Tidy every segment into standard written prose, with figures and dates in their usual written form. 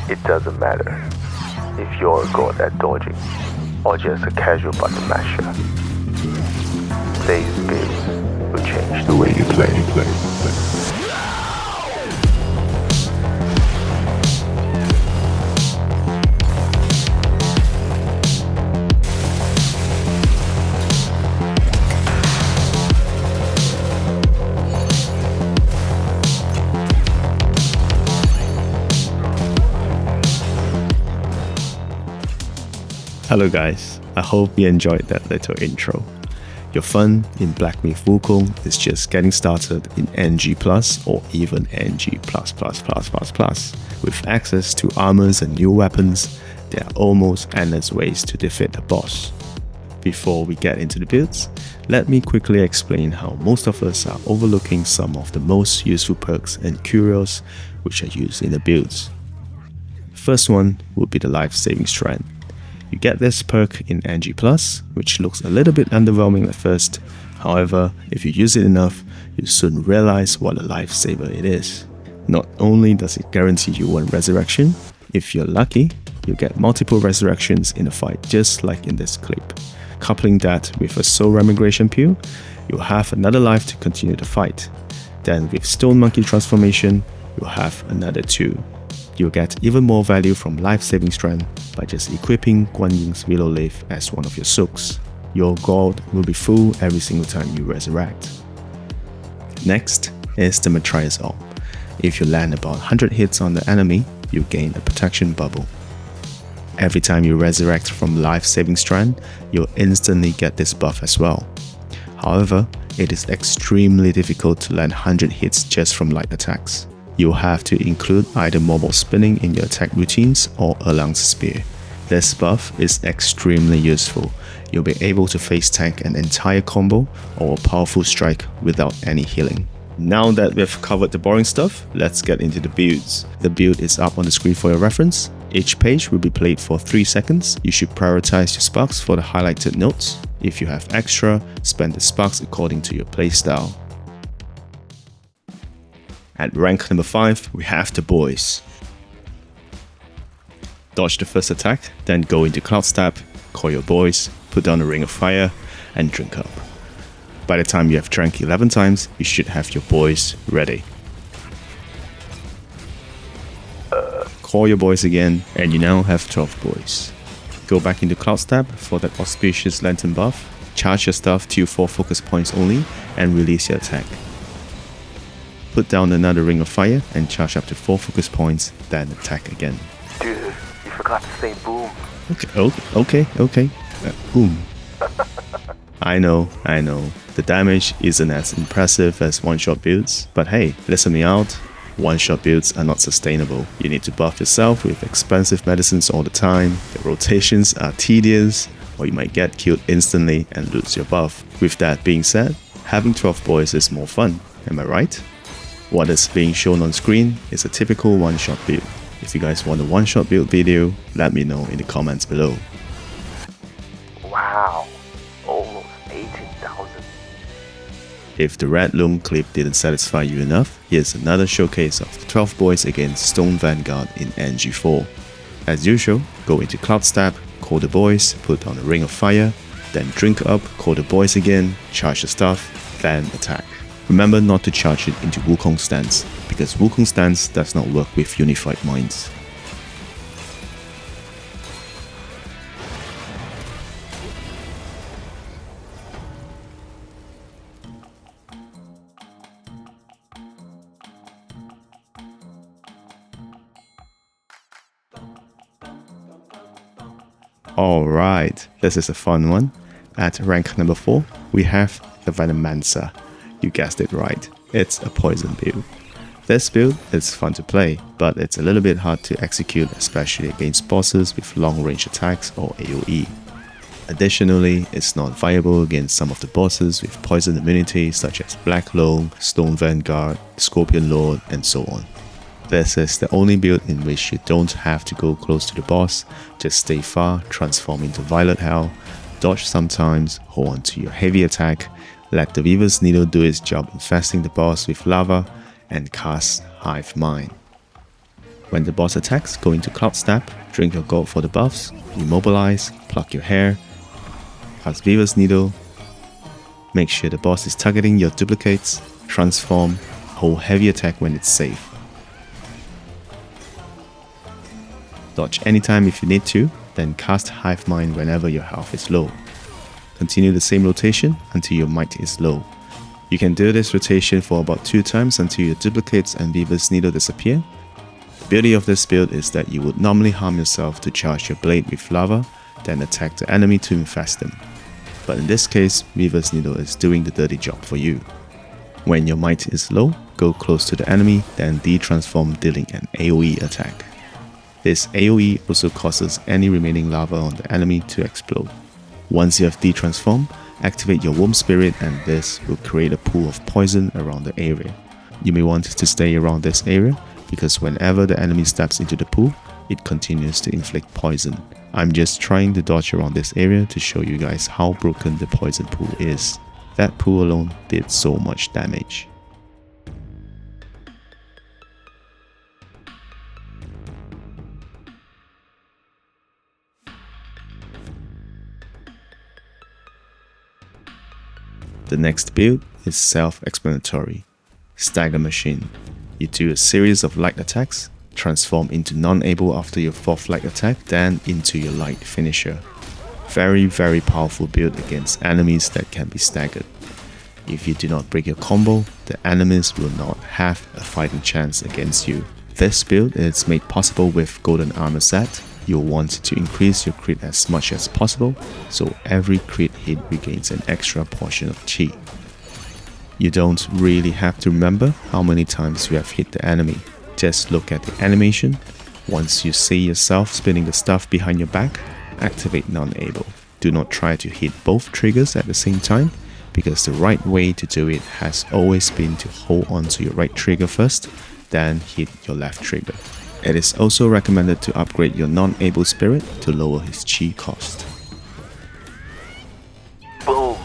It doesn't matter if you're a god at dodging or just a casual button masher. These builds will change the way you play. Hello guys, I hope you enjoyed that little intro. Your fun in Black Myth Wukong is just getting started in NG Plus or even NG+++++. With access to armors and new weapons, there are almost endless ways to defeat the boss. Before we get into the builds, let me quickly explain how most of us are overlooking some of the most useful perks and curios which are used in the builds. First one would be the life-saving strand. You get this perk in NG+, which looks a little bit underwhelming at first. However, if you use it enough, you soon realize what a lifesaver it is. Not only does it guarantee you one resurrection, if you're lucky, you get multiple resurrections in a fight just like in this clip. Coupling that with a soul remigration peel, you'll have another life to continue the fight. Then with Stone Monkey transformation, you'll have another 2. You'll get even more value from life-saving strand by just equipping Guan Ying's Willow Leaf as one of your souks. Your gold will be full every single time you resurrect. Next is the Matthias Orb. If you land about 100 hits on the enemy, you gain a protection bubble. Every time you resurrect from life-saving strand, you'll instantly get this buff as well. However, it is extremely difficult to land 100 hits just from light attacks. You'll have to include either mobile spinning in your attack routines or Erlang's Spear. This buff is extremely useful. You'll be able to face tank an entire combo or a powerful strike without any healing. Now that we've covered the boring stuff, let's get into the builds. The build is up on the screen for your reference. Each page will be played for 3 seconds. You should prioritize your sparks for the highlighted notes. If you have extra, spend the sparks according to your playstyle. At rank number 5, we have the boys. Dodge the first attack, then go into Cloud Stab, call your boys, put down a Ring of Fire, and drink up. By the time you have drank 11 times, you should have your boys ready. Call your boys again, and you now have 12 boys. Go back into Cloud Stab for that auspicious lantern buff, charge your stuff to 4 focus points only, and release your attack. Put down another Ring of Fire and charge up to 4 focus points, then attack again. Dude, you forgot to say boom. Okay. Boom. I know. The damage isn't as impressive as one-shot builds, but hey, listen me out. One-shot builds are not sustainable. You need to buff yourself with expensive medicines all the time, the rotations are tedious, or you might get killed instantly and lose your buff. With that being said, having 12 boys is more fun, am I right? What is being shown on screen is a typical one-shot build. If you guys want a one-shot build video, let me know in the comments below. Wow, almost 18,000. If the Red Loom clip didn't satisfy you enough, here's another showcase of the 12 boys against Stone Vanguard in NG4. As usual, go into Cloud Stab, call the boys, put down a Ring of Fire, then drink up, call the boys again, charge the stuff, then attack. Remember not to charge it into Wukong stance, because Wukong stance does not work with unified minds. Alright, this is a fun one. At rank number 4, we have the Venomancer. You guessed it right, it's a poison build. This build is fun to play, but it's a little bit hard to execute, especially against bosses with long range attacks or AoE. Additionally, it's not viable against some of the bosses with poison immunity such as Black Loam, Stone Vanguard, Scorpion Lord, and so on. This is the only build in which you don't have to go close to the boss, just stay far, transform into Violet Hell, dodge sometimes, hold on to your heavy attack, let the Weaver's Needle do its job infesting the boss with lava, and cast Hive Mind. When the boss attacks, go into Cloud Step, drink your gold for the buffs, immobilize, pluck your hair, cast Weaver's Needle, make sure the boss is targeting your duplicates, transform, hold heavy attack when it's safe. Dodge anytime if you need to, then cast Hive Mind whenever your health is low. Continue the same rotation until your might is low. You can do this rotation for about 2 times until your duplicates and Weaver's Needle disappear. The beauty of this build is that you would normally harm yourself to charge your blade with lava, then attack the enemy to infest them. But in this case, Weaver's Needle is doing the dirty job for you. When your might is low, go close to the enemy, then de-transform, dealing an AoE attack. This AoE also causes any remaining lava on the enemy to explode. Once you have de-transformed, activate your Womb Spirit and this will create a pool of poison around the area. You may want to stay around this area because whenever the enemy steps into the pool, it continues to inflict poison. I'm just trying to dodge around this area to show you guys how broken the poison pool is. That pool alone did so much damage. The next build is self-explanatory. Stagger Machine. You do a series of light attacks, transform into non-able after your 4th light attack, then into your light finisher. Very powerful build against enemies that can be staggered. If you do not break your combo, the enemies will not have a fighting chance against you. This build is made possible with Golden Armor set. You'll want to increase your crit as much as possible, so every crit hit regains an extra portion of chi. You don't really have to remember how many times you have hit the enemy. Just look at the animation. Once you see yourself spinning the stuff behind your back, activate non-able. Do not try to hit both triggers at the same time, because the right way to do it has always been to hold on to your right trigger first, then hit your left trigger. It is also recommended to upgrade your non-able spirit to lower his chi cost. Boom!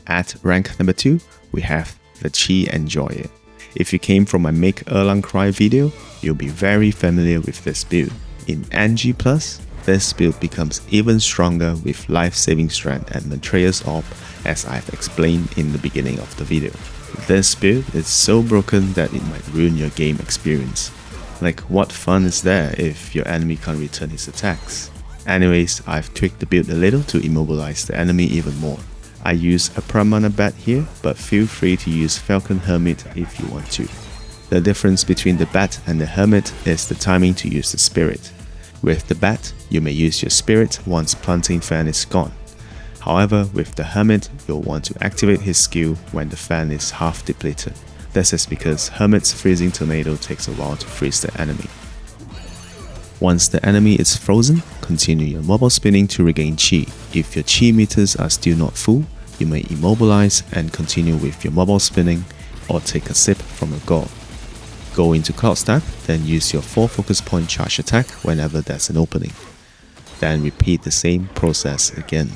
At rank number 2, we have the Chi Enjoyer. If you came from my Make Erlang Cry video, you'll be very familiar with this build. In NG+, this build becomes even stronger with life-saving strength and Maitreya's Orb, as I've explained in the beginning of the video. This build is so broken that it might ruin your game experience. Like, what fun is there if your enemy can't return his attacks? Anyways, I've tweaked the build a little to immobilize the enemy even more. I use a Pramana Bat here, but feel free to use Falcon Hermit if you want to. The difference between the Bat and the Hermit is the timing to use the Spirit. With the Bat, you may use your Spirit once Planting Fan is gone. However, with the Hermit, you'll want to activate his skill when the fan is half depleted. This is because Hermit's Freezing Tornado takes a while to freeze the enemy. Once the enemy is frozen, continue your mobile spinning to regain chi. If your chi meters are still not full, you may immobilize and continue with your mobile spinning or take a sip from your gourd. Go into Cloud Step, then use your 4 focus point charge attack whenever there's an opening. Then repeat the same process again.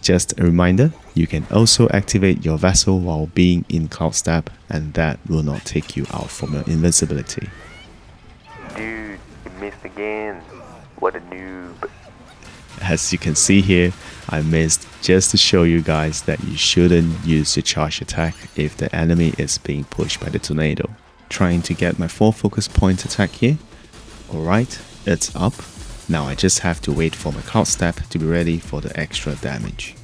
Just a reminder, you can also activate your vessel while being in Cloud Step, and that will not take you out from your invincibility. Dude, you missed again. What a noob. As you can see here, I missed just to show you guys that you shouldn't use your charge attack if the enemy is being pushed by the tornado. Trying to get my 4 focus point attack here. Alright, it's up. Now I just have to wait for my Cloud Step to be ready for the extra damage.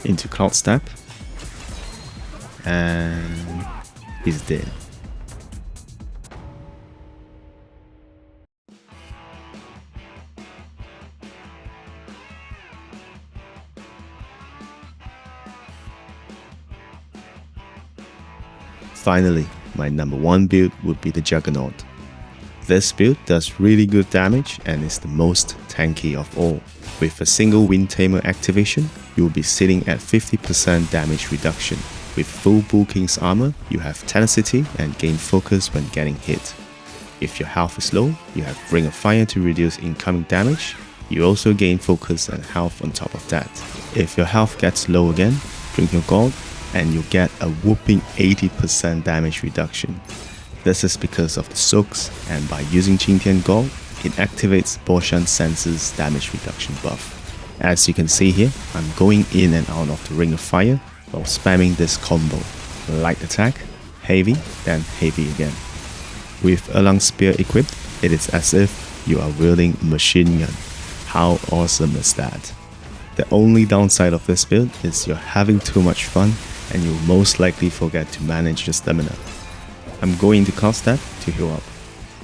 Into Cloud Step. And he's dead. Finally, my number 1 build would be the Juggernaut. This build does really good damage and is the most tanky of all. With a single Wind Tamer activation, you will be sitting at 50% damage reduction. With full Bull King's armor, you have tenacity and gain focus when getting hit. If your health is low, you have Ring of Fire to reduce incoming damage. You also gain focus and health on top of that. If your health gets low again, drink your gold and you get a whopping 80% damage reduction. This is because of the soaks, and by using Qingtian Gold, it activates Boshan Sense's damage reduction buff. As you can see here, I'm going in and out of the Ring of Fire while spamming this combo. Light attack, heavy, then heavy again. With Erlang Spear equipped, it is as if you are wielding a machine gun. How awesome is that? The only downside of this build is you're having too much fun and you'll most likely forget to manage your stamina. I'm going to cast that to heal up.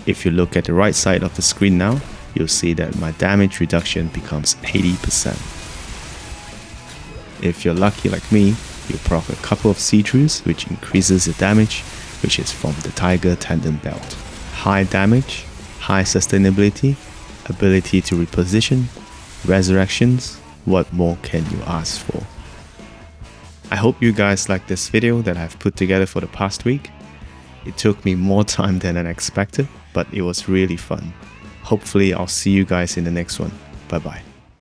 If you look at the right side of the screen now, you'll see that my damage reduction becomes 80%. If you're lucky like me, you proc a couple of see-throughs which increases the damage, which is from the Tiger Tendon Belt. High damage, high sustainability, ability to reposition, resurrections, what more can you ask for? I hope you guys liked this video that I've put together for the past week. It took me more time than I expected, but it was really fun. Hopefully I'll see you guys in the next one. Bye bye.